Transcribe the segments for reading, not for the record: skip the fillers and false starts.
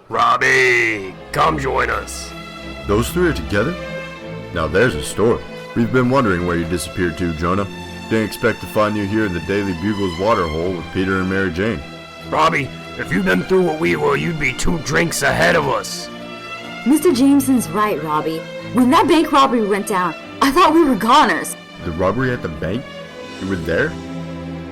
Robbie, come join us. Those three are together? Now there's a story. We've been wondering where you disappeared to, Jonah. Didn't expect to find you here in the Daily Bugle's waterhole with Peter and Mary Jane. Robbie, if you'd been through what we were, you'd be 2 drinks ahead of us. Mr. Jameson's right, Robbie. When that bank robbery went down, I thought we were goners. The robbery at the bank? You were there?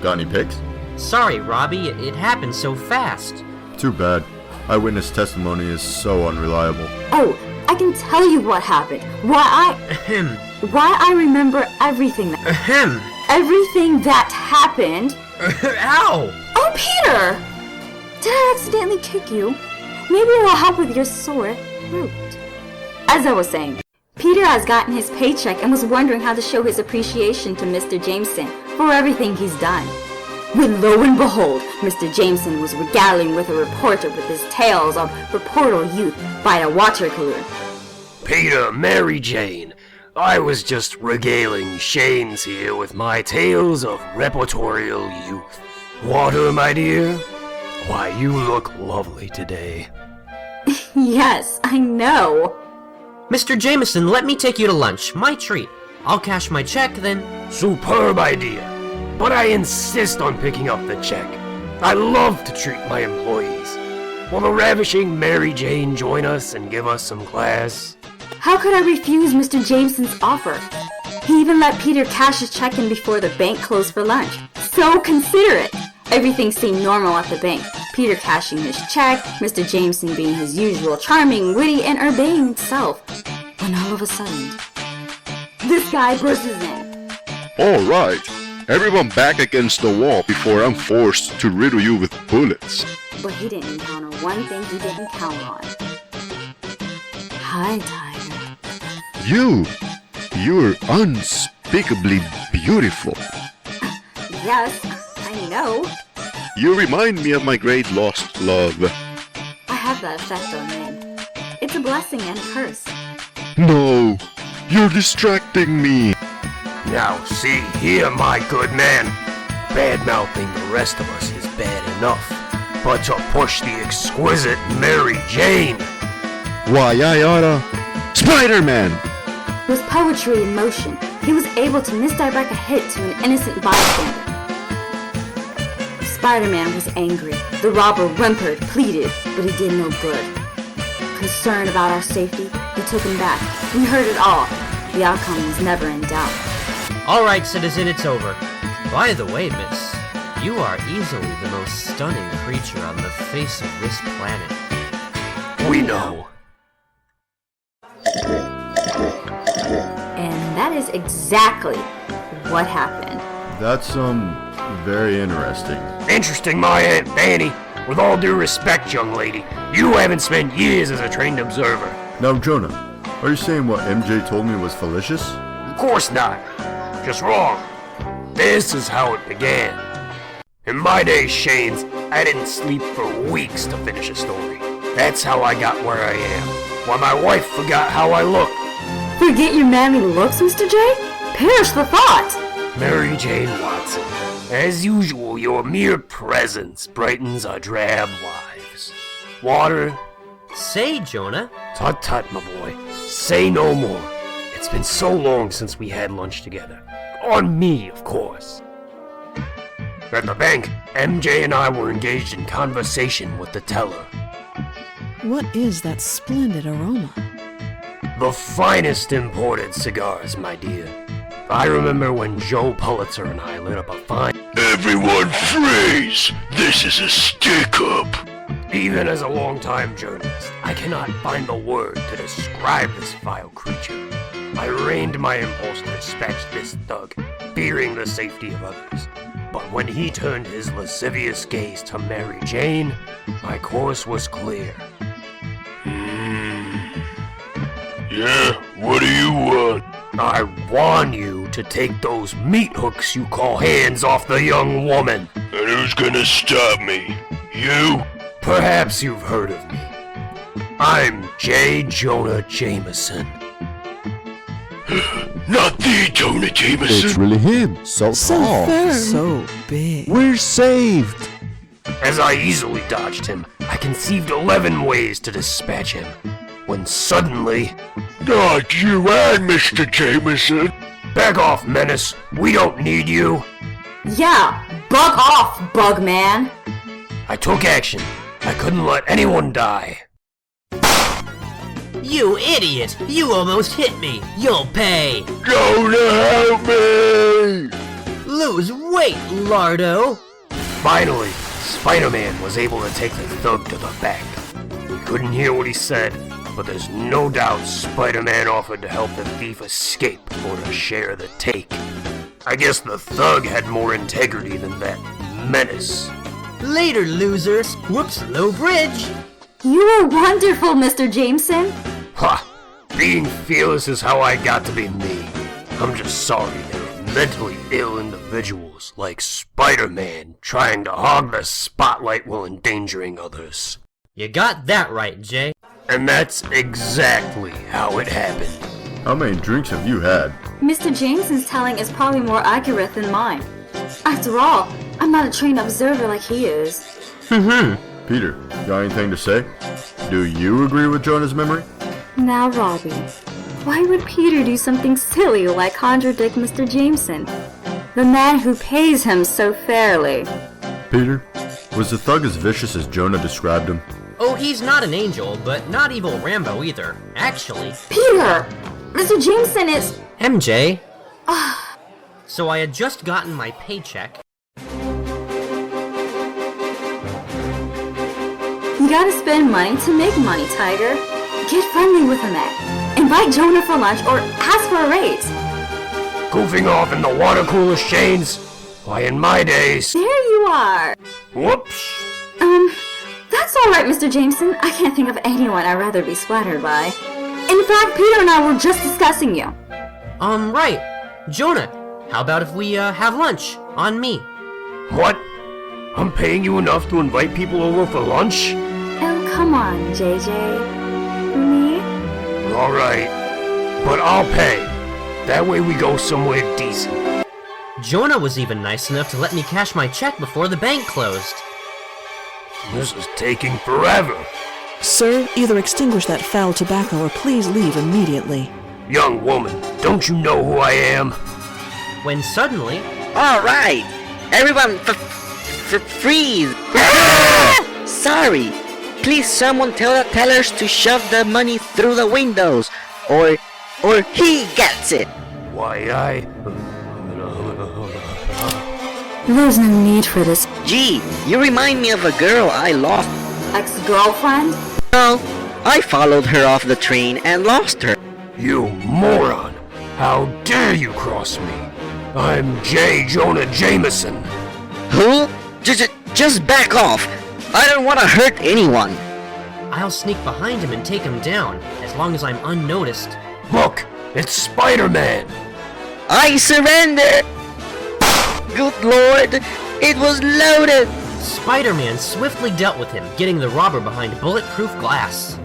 Got any pics? Sorry, Robbie, it happened so fast. Too bad. Eyewitness testimony is so unreliable. Oh, I can tell you what happened. Why I remember everything everything that happened. Ow! Oh, Peter! Did I accidentally kick you? Maybe it will help with your sore throat. As I was saying, Peter has gotten his paycheck and was wondering how to show his appreciation to Mr. Jameson for everything he's done. When lo and behold, Mr. Jameson was regaling with a reporter with his tales of reporter youth by a water cooler. Peter, Mary Jane, I was just regaling Shane's here with my tales of reportorial youth. Water, my dear? Why, you look lovely today. Yes, I know. Mr. Jameson, let me take you to lunch. My treat. I'll cash my check, then... Superb idea. But I insist on picking up the check. I love to treat my employees. Will the ravishing Mary Jane join us and give us some class? How could I refuse Mr. Jameson's offer? He even let Peter cash his check in before the bank closed for lunch. So considerate! Everything seemed normal at the bank. Peter cashing his check, Mr. Jameson being his usual charming, witty, and urbane self. When all of a sudden, this guy bursts in. All right. Everyone back against the wall before I'm forced to riddle you with bullets. But he didn't encounter one thing he didn't count on. Hi, Tiger. You're unspeakably beautiful. Yes, I know. You remind me of my great lost love. I have that effect on men. It's a blessing and a curse. No, you're distracting me. Now see here, my good man. Bad-mouthing the rest of us is bad enough. But to push the exquisite Mary Jane... Why, I oughta... Spider-Man! It was poetry in motion. He was able to misdirect a hit to an innocent bystander. Spider-Man was angry. The robber whimpered, pleaded, but he did no good. Concerned about our safety, he took him back. We heard it all. The outcome was never in doubt. All right, citizen, it's over. By the way, miss, you are easily the most stunning creature on the face of this planet. We know. And that is exactly what happened. That's, very interesting. Interesting, my Aunt Fanny. With all due respect, young lady, you haven't spent years as a trained observer. Now, Jonah, are you saying what MJ told me was fallacious? Of course not. Just wrong. This is how it began. In my days, Shane's, I didn't sleep for weeks to finish a story. That's how I got where I am. Why my wife forgot how I look. Forget your manly looks, Mr. J? Perish the thought! Mary Jane Watson, as usual, your mere presence brightens our drab lives. Water? Say, Jonah. Tut tut, my boy. Say no more. It's been so long since we had lunch together. On me, of course. At the bank, MJ and I were engaged in conversation with the teller. What is that splendid aroma? The finest imported cigars, my dear. I remember when Joe Pulitzer and I lit up a fine... Everyone freeze! This is a stick-up! Even as a long-time journalist, I cannot find the word to describe this vile creature. I reined my impulse to dispatch this thug, fearing the safety of others. But when he turned his lascivious gaze to Mary Jane, my course was clear. Yeah, what do you want? I warn you to take those meat hooks you call hands off the young woman. And who's gonna stop me? You? Perhaps you've heard of me. I'm Jonah Jameson. Not the Jonah Jameson. It's really him. So tall. Firm. So big. We're saved. As I easily dodged him, I conceived 11 ways to dispatch him. When suddenly... Not you and Mr. Jameson. Back off, Menace. We don't need you. Yeah, bug off, bug man. I took action. I couldn't let anyone die. You idiot! You almost hit me! You'll pay! Jonah, help me! Lose weight, Lardo! Finally, Spider-Man was able to take the thug to the back. We couldn't hear what he said, but there's no doubt Spider-Man offered to help the thief escape or to share the take. I guess the thug had more integrity than that Menace. Later, losers! Whoops, low bridge! You were wonderful, Mr. Jameson. Ha! Being fearless is how I got to be me. I'm just sorry there are mentally ill individuals like Spider-Man trying to hog the spotlight while endangering others. You got that right, Jay. And that's exactly how it happened. How many drinks have you had? Mr. Jameson's telling is probably more accurate than mine. After all, I'm not a trained observer like he is. Peter, got anything to say? Do you agree with Jonah's memory? Now, Robbie, why would Peter do something silly like contradict Mr. Jameson, the man who pays him so fairly? Peter, was the thug as vicious as Jonah described him? Oh, he's not an angel, but not evil Rambo either. Actually, Peter! Mr. Jameson is... MJ. So I had just gotten my paycheck. You gotta spend money to make money, Tiger. Get friendly with a man. Invite Jonah for lunch or ask for a raise. Goofing off in the water cooler, Shanes? Why, in my days... There you are. Whoops! That's alright, Mr. Jameson. I can't think of anyone I'd rather be splattered by. In fact, Peter and I were just discussing you. Right. Jonah, how about if we, have lunch? On me. What? I'm paying you enough to invite people over for lunch? Oh, come on, JJ. For me? Alright. But I'll pay. That way we go somewhere decent. Jonah was even nice enough to let me cash my check before the bank closed. This is taking forever. Sir, either extinguish that foul tobacco or please leave immediately. Young woman, don't you know who I am? When suddenly... All right, everyone, freeze! Sorry, please someone tell the tellers to shove the money through the windows, or he gets it. Why, There's no need for this. Gee, you remind me of a girl I lost. Ex-girlfriend? No, I followed her off the train and lost her. You moron! How dare you cross me? I'm Jonah Jameson. Who? Just back off. I don't want to hurt anyone. I'll sneak behind him and take him down, as long as I'm unnoticed. Look, it's Spider-Man. I surrender! Good lord, it was loaded! Spider-Man swiftly dealt with him, getting the robber behind bulletproof glass.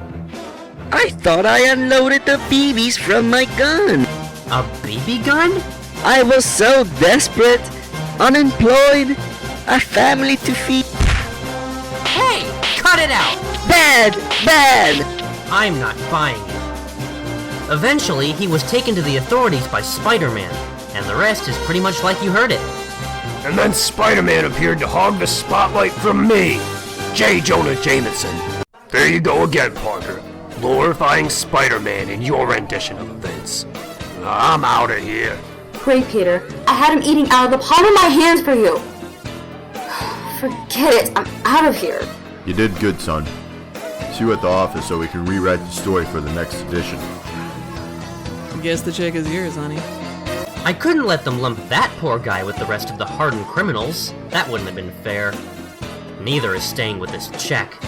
I thought I unloaded the BBs from my gun. A BB gun? I was so desperate, unemployed, a family to feed. Hey, cut it out! Bad! I'm not buying it. Eventually, he was taken to the authorities by Spider-Man, and the rest is pretty much like you heard it. And then Spider-Man appeared to hog the spotlight from me, Jonah Jameson. There you go again, partner. Glorifying Spider-Man in your rendition of events. I'm out of here. Great, Peter. I had him eating out of the palm of my hand for you. Forget it. I'm out of here. You did good, son. See you at the office so we can rewrite the story for the next edition. Guess the check is yours, honey. I couldn't let them lump that poor guy with the rest of the hardened criminals. That wouldn't have been fair. Neither is staying with this check.